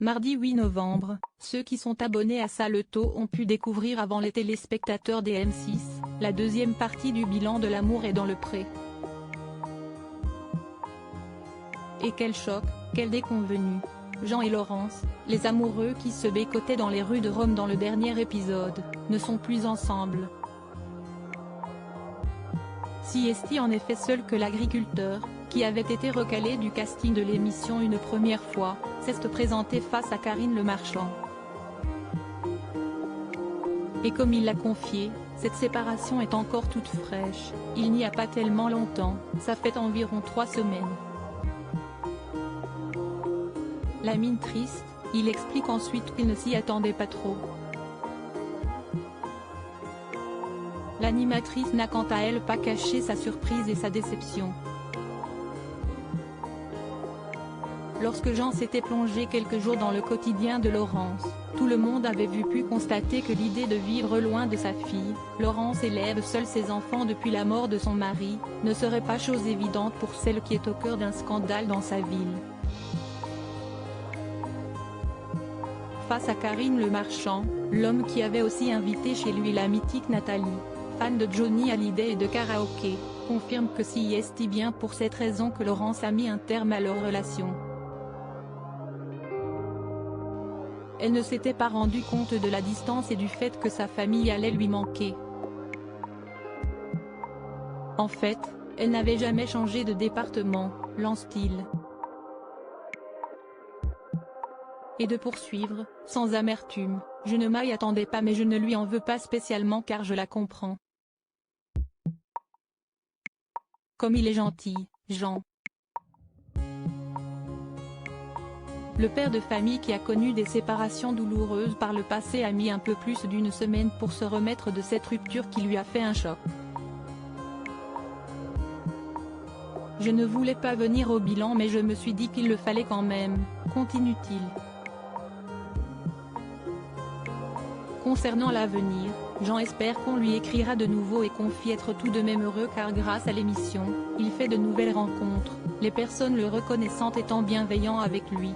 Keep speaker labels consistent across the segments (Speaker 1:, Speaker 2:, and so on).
Speaker 1: Mardi 8 novembre, ceux qui sont abonnés à Salto ont pu découvrir avant les téléspectateurs des M6, la deuxième partie du bilan de L'amour est dans le pré. Et quel choc, quelle déconvenue. Jean et Laurence, les amoureux qui se bécotaient dans les rues de Rome dans le dernier épisode, ne sont plus ensemble. Si est en effet seul que l'agriculteur, qui avait été recalé du casting de l'émission une première fois, s'est présenté face à Karine Le Marchand. Et comme il l'a confié, cette séparation est encore toute fraîche, il n'y a pas tellement longtemps, ça fait environ 3 semaines. La mine triste, il explique ensuite qu'il ne s'y attendait pas trop. L'animatrice n'a quant à elle pas caché sa surprise et sa déception. Lorsque Jean s'était plongé quelques jours dans le quotidien de Laurence, tout le monde avait pu constater que l'idée de vivre loin de sa fille, Laurence élève seule ses enfants depuis la mort de son mari, ne serait pas chose évidente pour celle qui est au cœur d'un scandale dans sa ville. Face à Karine Le Marchand, l'homme qui avait aussi invité chez lui la mythique Nathalie, fan de Johnny Hallyday et de karaoké, confirme que si est bien pour cette raison que Laurence a mis un terme à leur relation. Elle ne s'était pas rendue compte de la distance et du fait que sa famille allait lui manquer. En fait, elle n'avait jamais changé de département, lance-t-il. Et de poursuivre, sans amertume, je ne m'y attendais pas mais je ne lui en veux pas spécialement car je la comprends. Comme il est gentil, Jean. Le père de famille qui a connu des séparations douloureuses par le passé a mis un peu plus d'une semaine pour se remettre de cette rupture qui lui a fait un choc. Je ne voulais pas venir au bilan mais je me suis dit qu'il le fallait quand même, continue-t-il. Concernant l'avenir, Jean espère qu'on lui écrira de nouveau et confie être tout de même heureux car grâce à l'émission, il fait de nouvelles rencontres, les personnes le reconnaissant étant bienveillants avec lui.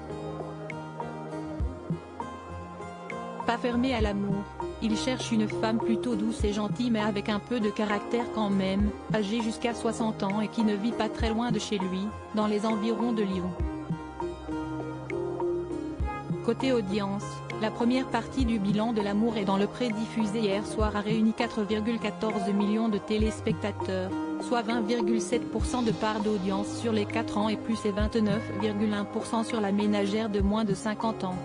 Speaker 1: Pas fermé à l'amour, il cherche une femme plutôt douce et gentille mais avec un peu de caractère quand même, âgée jusqu'à 60 ans et qui ne vit pas très loin de chez lui, dans les environs de Lyon. Côté audience, la première partie du bilan de L'amour est dans le pré diffusé hier soir a réuni 4,14 millions de téléspectateurs, soit 20,7% de part d'audience sur les 4 ans et plus et 29,1% sur la ménagère de moins de 50 ans.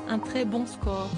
Speaker 1: Un très bon score.